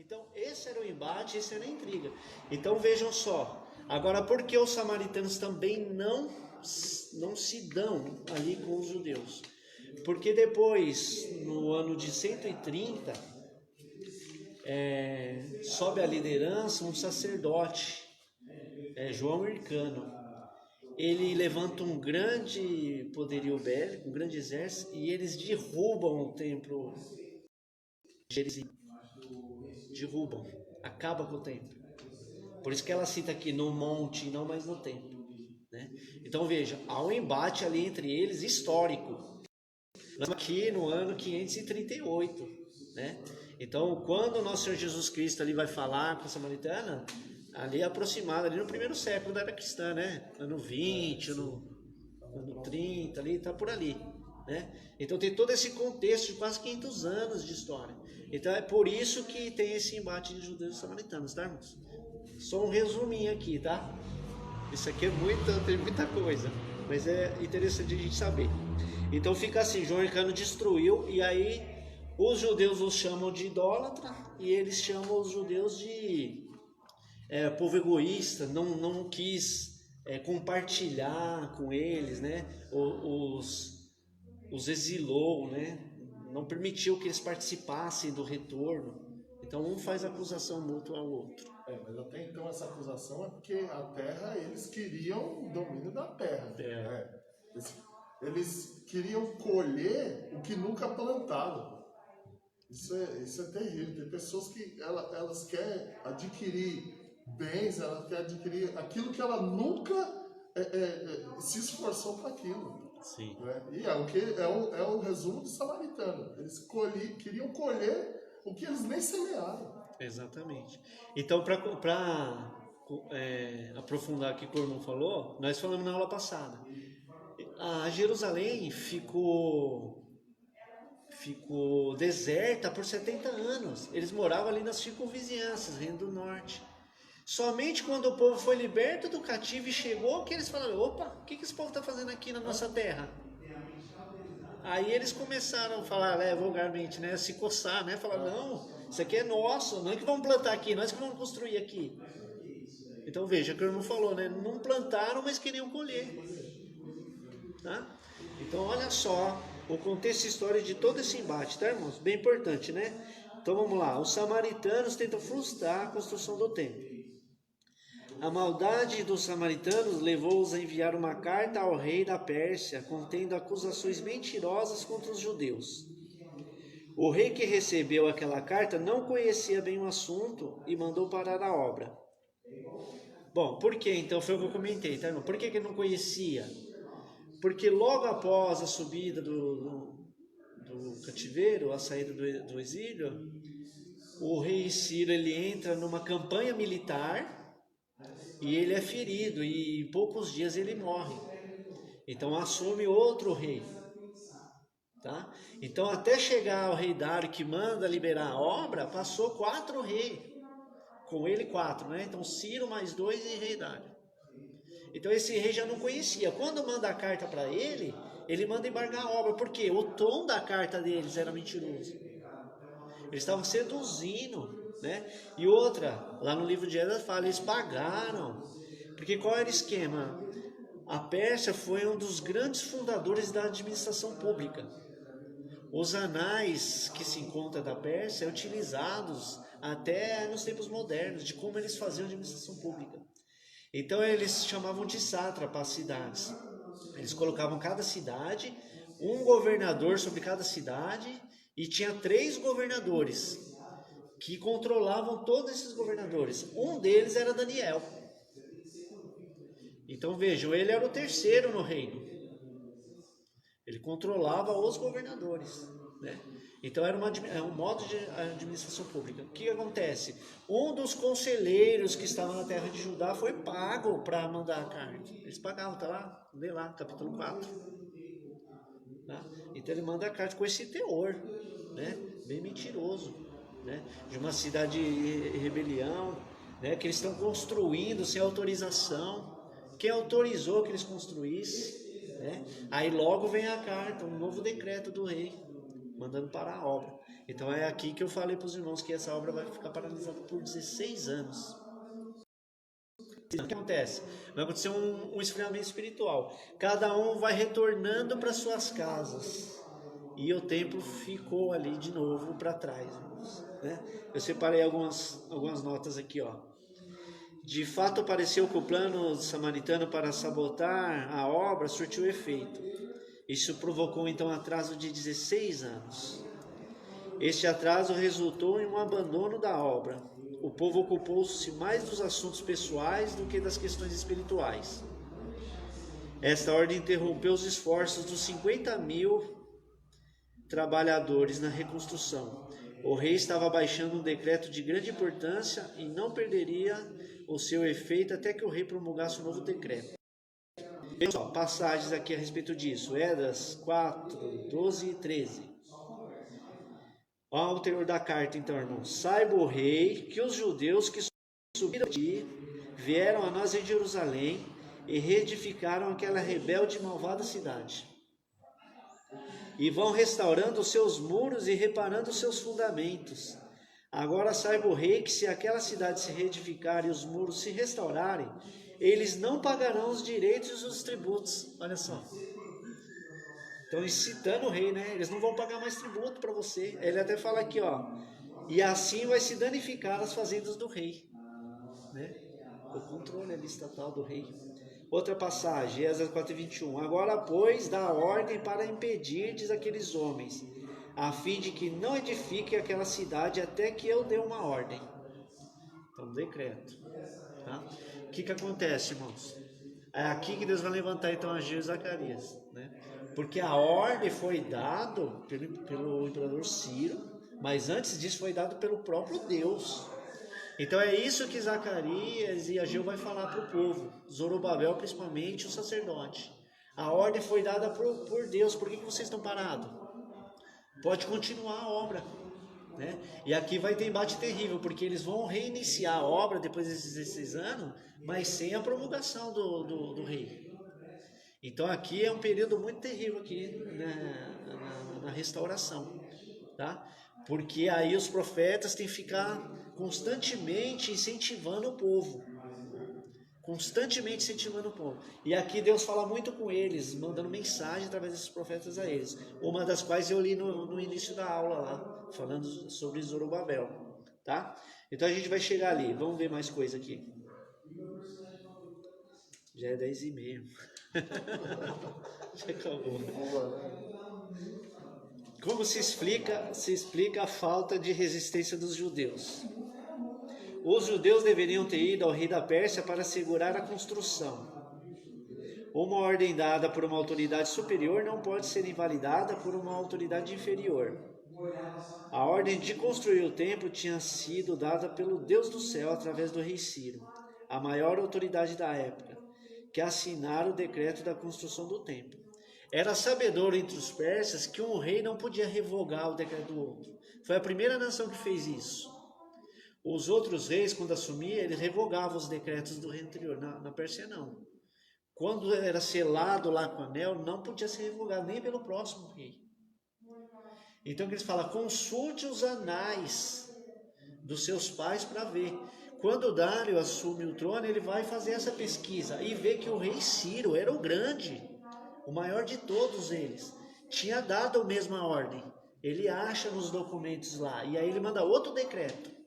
Então, esse era o embate, esse era a intriga. Então, vejam só. Agora, por que os samaritanos também não se dão ali com os judeus? Porque depois, no ano de 130, sobe a liderança um sacerdote, João Hircano. Ele levanta um grande poderio bélico, um grande exército, e eles derrubam o templo de Gerizim. Derrubam, acaba com o templo. Por isso que ela cita aqui no monte e não mais no templo, né? Então veja, há um embate ali entre eles histórico. Estamos aqui no ano 538, né? Então quando o nosso Senhor Jesus Cristo ali vai falar com a samaritana, ali é aproximado, ali no primeiro século da era cristã, né? Ano 20, ano 30, ali, tá por ali, né? Então tem todo esse contexto de quase 500 anos de história. Então é por isso que tem esse embate de judeus e samaritanos, tá, irmãos? Só um resuminho aqui, tá? Isso aqui tem muita coisa, mas é interessante a gente saber. Então fica assim, João Hircano destruiu, e aí os judeus os chamam de idólatra, e eles chamam os judeus de povo egoísta, não quis compartilhar com eles, né? Os exilou, né? Não permitiu que eles participassem do retorno. Então um faz acusação mútua ao outro. Mas até então essa acusação é porque a terra, eles queriam o domínio da terra. Eles queriam colher o que nunca plantaram. Isso é terrível. Tem pessoas que elas querem adquirir bens, elas querem adquirir aquilo que ela nunca se esforçou para aquilo. Sim. Né? E é o resumo do samaritano. Eles queriam colher o que eles nem semearam. Exatamente. Então, para aprofundar aqui o que o irmão falou, nós falamos na aula passada. A Jerusalém ficou deserta por 70 anos. Eles moravam ali nas circunvizinhanças, Reino do Norte. Somente quando o povo foi liberto do cativo e chegou, que eles falaram: opa, o que esse povo está fazendo aqui na nossa terra? Aí eles começaram a falar vulgarmente, né, se coçar, né, falar: não, isso aqui é nosso, nós que vamos plantar aqui, nós que vamos construir aqui. Então veja, que o irmão falou, né, não plantaram, mas queriam colher. Tá? Então olha só o contexto histórico de todo esse embate, tá, irmãos? Bem importante, né? Então vamos lá, os samaritanos tentam frustrar a construção do templo. A maldade dos samaritanos levou-os a enviar uma carta ao rei da Pérsia, contendo acusações mentirosas contra os judeus. O rei que recebeu aquela carta não conhecia bem o assunto e mandou parar a obra. Bom, por que então? Foi o que eu comentei, tá, irmão? Por que ele não conhecia? Porque logo após a subida do cativeiro, a saída do exílio, o rei Ciro ele entra numa campanha militar e ele é ferido e em poucos dias ele morre. Então assume outro rei. Tá? Então até chegar ao rei Dário que manda liberar a obra, passou 4 reis. Com ele 4, né? Então Ciro mais 2 e rei Dário. Então esse rei já não conhecia. Quando manda a carta para ele, ele manda embargar a obra. Por quê? O tom da carta deles era mentiroso. Eles estavam seduzindo, né? E outra, lá no livro de Esdras fala, eles pagaram. Porque qual era o esquema? A Pérsia foi um dos grandes fundadores da administração pública. Os anais que se encontram da Pérsia são utilizados até nos tempos modernos, de como eles faziam a administração pública. Então eles chamavam de sátrapa as cidades. Eles colocavam cada cidade, um governador sobre cada cidade, e tinha 3 governadores que controlavam todos esses governadores. Um deles era Daniel. Então vejam, ele era o terceiro no reino. Ele controlava os governadores, né? Então era um modo de administração pública. O que acontece? Um dos conselheiros que estava na terra de Judá foi pago para mandar a carta. Eles pagavam, tá lá, lê lá, capítulo 4. Tá? Então ele manda a carta com esse teor, né? Bem mentiroso, né? De uma cidade de rebelião, né? Que eles estão construindo sem autorização. Quem autorizou que eles construíssem? Né? Aí logo vem a carta, um novo decreto do rei. mandando parar a obra. Então é aqui que eu falei para os irmãos que essa obra vai ficar paralisada por 16 anos. O que acontece? Vai acontecer um esfriamento espiritual. Cada um vai retornando para suas casas. E o templo ficou ali de novo para trás. Né? Eu separei algumas notas aqui. Ó. De fato, pareceu que o plano samaritano para sabotar a obra surtiu efeito. Isso provocou então um atraso de 16 anos. Este atraso resultou em um abandono da obra. O povo ocupou-se mais dos assuntos pessoais do que das questões espirituais. Esta ordem interrompeu os esforços dos 50.000 trabalhadores na reconstrução. O rei estava baixando um decreto de grande importância e não perderia o seu efeito até que o rei promulgasse um novo decreto. Pessoal, passagens aqui a respeito disso. Esdras 4, 12 e 13. Olha o teor da carta, então, irmãos. Saiba o rei que os judeus que subiram de vieram a nós em Jerusalém e reedificaram aquela rebelde e malvada cidade. E vão restaurando os seus muros e reparando os seus fundamentos. Agora saiba o rei que se aquela cidade se reedificar e os muros se restaurarem, eles não pagarão os direitos e os tributos. Olha só. Estão incitando o rei, né? Eles não vão pagar mais tributo para você. Ele até fala aqui, ó. E assim vai se danificar as fazendas do rei. Né? O controle ali estatal do rei. Outra passagem, Esdras 4:21. Agora, pois, dá ordem para impedirdes aqueles homens, a fim de que não edifiquem aquela cidade até que eu dê uma ordem. Então, decreto. Tá? O que acontece, irmãos? É aqui que Deus vai levantar então Ageu e Zacarias, né? Porque a ordem foi dada pelo imperador Ciro, mas antes disso foi dado pelo próprio Deus. Então é isso que Zacarias e Ageu vai falar para o povo, Zorobabel principalmente, o sacerdote. A ordem foi dada por Deus. Por que vocês estão parados? Pode continuar a obra. Né? E aqui vai ter embate terrível, porque eles vão reiniciar a obra depois desses 16 anos, mas sem a promulgação do rei. Então aqui é um período muito terrível aqui, né, na restauração, tá? Porque aí os profetas têm que ficar constantemente incentivando o povo. Constantemente incentivando o povo. E aqui Deus fala muito com eles, mandando mensagem através desses profetas a eles. Uma das quais eu li no início da aula lá, falando sobre Zorobabel, tá? Então a gente vai chegar ali, vamos ver mais coisa aqui. Já é 10h30. Já acabou. Como se explica a falta de resistência dos judeus? Os judeus deveriam ter ido ao rei da Pérsia para assegurar a construção. Uma ordem dada por uma autoridade superior não pode ser invalidada por uma autoridade inferior. A ordem de construir o templo tinha sido dada pelo Deus do céu através do rei Ciro, a maior autoridade da época, que assinara o decreto da construção do templo. Era sabedor entre os persas que um rei não podia revogar o decreto do outro. Foi a primeira nação que fez isso. Os outros reis, quando assumiam, eles revogavam os decretos do rei anterior. Na Pérsia, não. Quando era selado lá com o anel, não podia ser revogado nem pelo próximo rei. Então, eles falam, consulte os anais dos seus pais para ver. Quando Dário assume o trono, ele vai fazer essa pesquisa e vê que o rei Ciro era o grande, o maior de todos eles. Tinha dado a mesma ordem. Ele acha nos documentos lá. E aí ele manda outro decreto.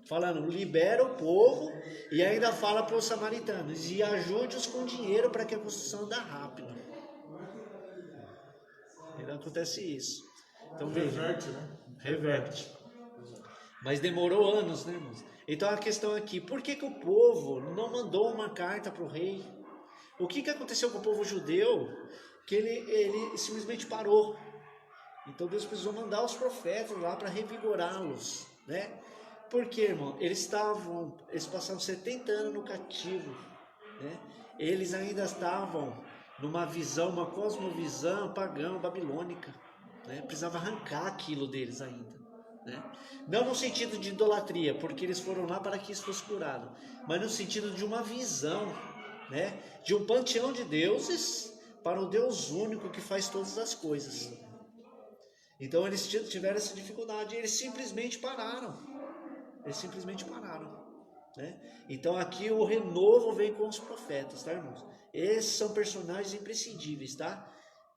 Falando, libera o povo e ainda fala para os samaritanos. E ajude-os com dinheiro para que a construção ande rápido. E acontece isso. Então, reverte, né? Reverte. Mas demorou anos, né, irmãos? Então a questão aqui, por que o povo não mandou uma carta para o rei? O que aconteceu com o povo judeu? Que ele simplesmente parou. Então Deus precisou mandar os profetas lá para revigorá-los, né? Porque, irmão, eles passaram 70 anos no cativo, né? Eles ainda estavam numa visão, uma cosmovisão pagã, babilônica, né? Precisava arrancar aquilo deles ainda, né? Não no sentido de idolatria, porque eles foram lá para que isso fosse curado, mas no sentido de uma visão, né? De um panteão de deuses para o Deus único que faz todas as coisas. Então eles tiveram essa dificuldade e eles simplesmente pararam. Eles simplesmente pararam. Né? Então aqui o renovo vem com os profetas, tá, irmãos? Esses são personagens imprescindíveis, tá?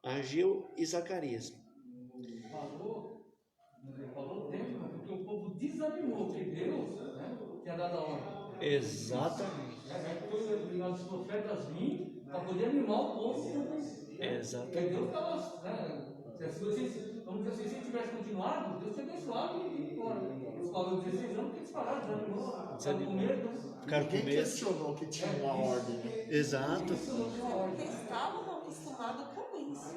Ageu e Zacarias. Falou tempo, porque o povo desanimou, porque Deus, né, tinha dado a ordem. Exatamente. Foi obrigado os profetas vir para poder animar o povo também. Exatamente. Porque Deus estava, né? Vamos dizer assim, se ele tivesse continuado, Deus tinha abençoado e fora. Eles falaram 16 anos que eles pararam, desanimou. Ficaram com medo. Ficaram com Ninguém medo. questionou que tinha uma ordem, né? Exato. Porque estavam acostumados com isso.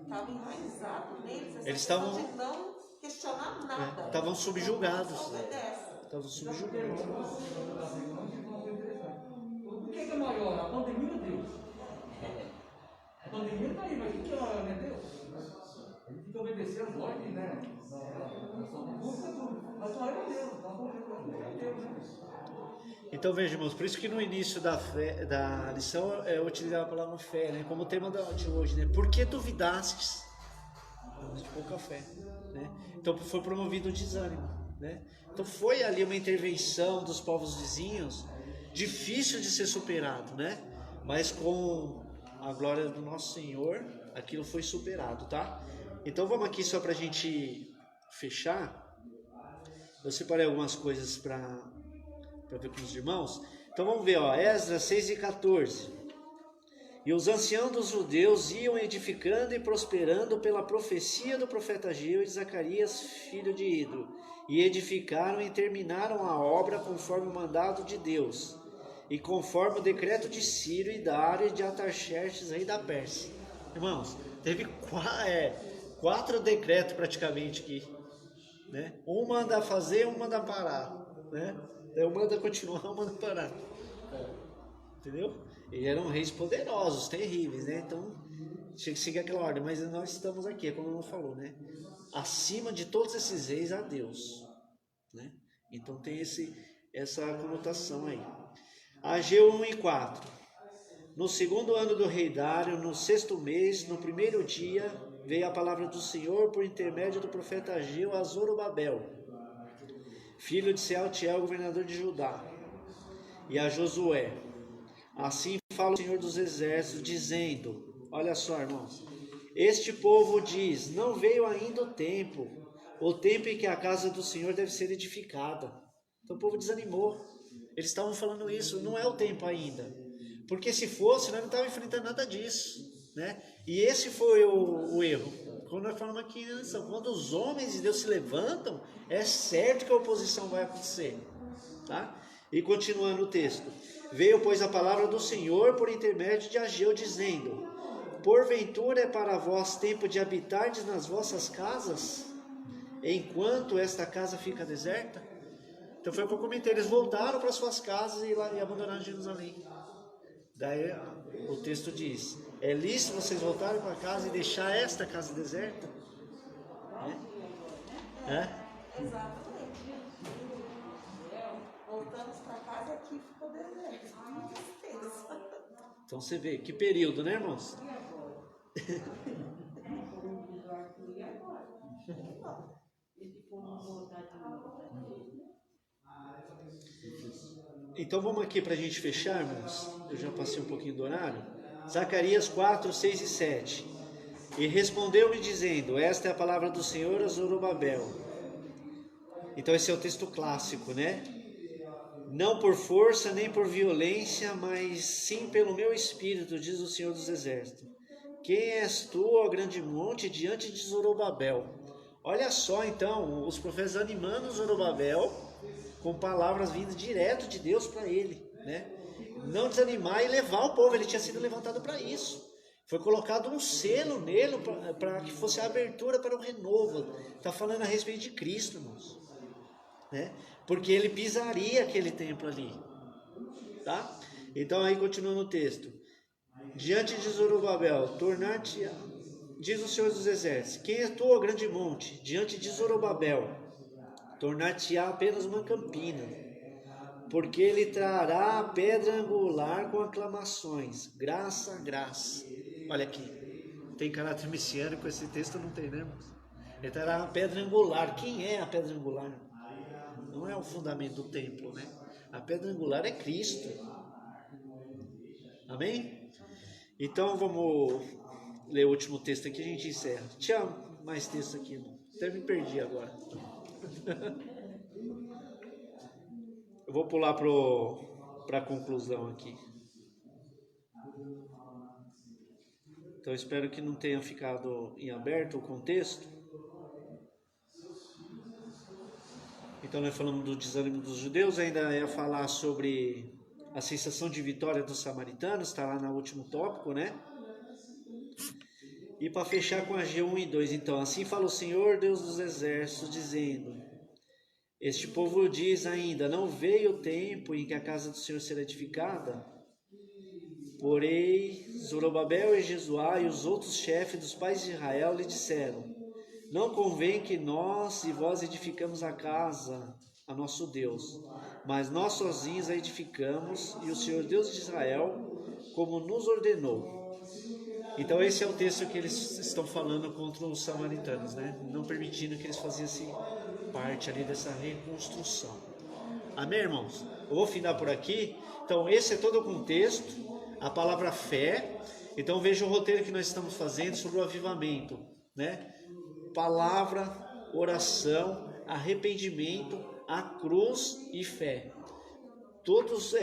Estava enraizado neles. Essa Eles questão estavam- de não questionar nada. Estavam subjugados. Só obedece. Estavam subjugados. O que é maior? A pandemia ou Deus? A pandemia está aí, mas o que é maior, né? Deus? A gente tem que obedecer as ordens, né? Mas não era Deus, não é Deus, né? Então veja, irmãos, por isso que no início da lição eu utilizava a palavra fé, né? Como o tema de hoje, né? Por que duvidastes? De pouca fé, né? Então foi promovido o desânimo, né? Então foi ali uma intervenção dos povos vizinhos, difícil de ser superado, né? Mas com a glória do nosso Senhor, aquilo foi superado, tá? Então vamos aqui só para a gente fechar. Eu separei algumas coisas para ver com os irmãos. Então vamos ver, ó, Esdras 6 e 14. E os anciãos dos judeus iam edificando e prosperando pela profecia do profeta Ageu e de Zacarias, filho de Iddo, e edificaram e terminaram a obra conforme o mandado de Deus, e conforme o decreto de Ciro e Dário e de Atarxerxes, rei da Pérsia. Irmãos, teve 4 decretos praticamente aqui, né? Um manda fazer, um manda parar, né? Um manda continuar, um manda parar. Entendeu? Eles eram reis poderosos, terríveis, né? Então, tinha que seguir aquela ordem. Mas nós estamos aqui, como o irmão falou, né? Acima de todos esses reis, há Deus, né? Então tem essa conotação aí. Ageu 1 e 4. No segundo ano do rei Dário, no 6º mês, no primeiro dia, veio a palavra do Senhor por intermédio do profeta Ageu a Zorobabel, filho de Sealtiel, governador de Judá, e a Josué. Assim fala o Senhor dos Exércitos, dizendo, olha só, irmãos, este povo diz, não veio ainda o tempo em que a casa do Senhor deve ser edificada. Então o povo desanimou. Eles estavam falando isso, não é o tempo ainda. Porque se fosse, nós não estávamos enfrentando nada disso, né? E esse foi o erro. Quando nós falamos aqui, quando os homens de Deus se levantam, é certo que a oposição vai acontecer, tá? E continuando o texto. Veio, pois, a palavra do Senhor por intermédio de Ageu, dizendo, porventura é para vós tempo de habitardes nas vossas casas, enquanto esta casa fica deserta? Então foi o que eu comentei, eles voltaram para suas casas e abandonaram Jerusalém. Daí o texto diz, é lícito vocês voltarem para casa e deixar esta casa deserta? Exatamente. Voltamos para casa aqui ficou deserto. Então você vê, que período, né, irmãos? Então vamos aqui para a gente fechar, irmãos. Eu já passei um pouquinho do horário. Zacarias 4, 6 e 7. E respondeu-me dizendo, esta é a palavra do Senhor a Zorobabel. Então esse é o texto clássico, né? Não por força nem por violência, mas sim pelo meu espírito, diz o Senhor dos Exércitos. Quem és tu, ó grande monte, diante de Zorobabel? Olha só então, os profetas animando Zorobabel com palavras vindas direto de Deus para ele, né? Não desanimar e levar o povo, ele tinha sido levantado para isso. Foi colocado um selo nele para que fosse a abertura para o renovo. Está falando a respeito de Cristo, irmãos, né? Porque ele pisaria aquele templo ali, tá? Então aí continua no texto. Diante de Zorobabel, tornar-te, diz o Senhor dos Exércitos, quem é tu, ó grande monte? Diante de Zorobabel, tornar-te-á apenas uma campina, porque ele trará a pedra angular com aclamações, graça, graça. Olha aqui, tem caráter messiânico, esse texto não tem, né, irmãos? Então era a pedra angular. Quem é a pedra angular? Não é o fundamento do templo, né? A pedra angular é Cristo. Amém? Então vamos ler o último texto aqui e a gente encerra. Tinha mais texto aqui, irmão. Até me perdi agora. Eu vou pular para a conclusão aqui. Então espero que não tenha ficado em aberto o contexto. Então nós falamos do desânimo dos judeus, ainda ia falar sobre a sensação de vitória dos samaritanos, está lá no último tópico, né? E para fechar com a G1 e 2, então, assim fala o Senhor Deus dos exércitos, dizendo: este povo diz ainda, não veio o tempo em que a casa do Senhor será edificada? Porém, Zorobabel e Jesuá e os outros chefes dos pais de Israel lhe disseram: não convém que nós e vós edificamos a casa a nosso Deus, mas nós sozinhos a edificamos, e o Senhor Deus de Israel, como nos ordenou. Então esse é o texto que eles estão falando contra os samaritanos, né? Não permitindo que eles fizessem parte ali dessa reconstrução. Amém, irmãos? Eu vou findar por aqui. Então esse é todo o contexto, a palavra fé. Então veja o roteiro que nós estamos fazendo sobre o avivamento, né? Palavra, oração, arrependimento, a cruz e fé. Todos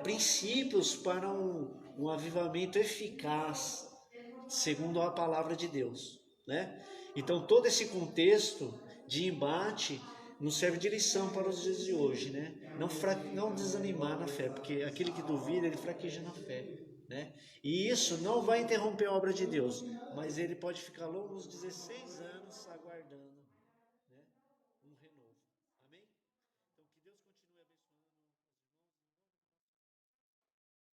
princípios para um avivamento eficaz, segundo a palavra de Deus, né? Então todo esse contexto de embate nos serve de lição para os dias de hoje, né? Não desanimar na fé, porque aquele que duvida, ele fraqueja na fé, né? E isso não vai interromper a obra de Deus, mas ele pode ficar longos 16 anos aguardando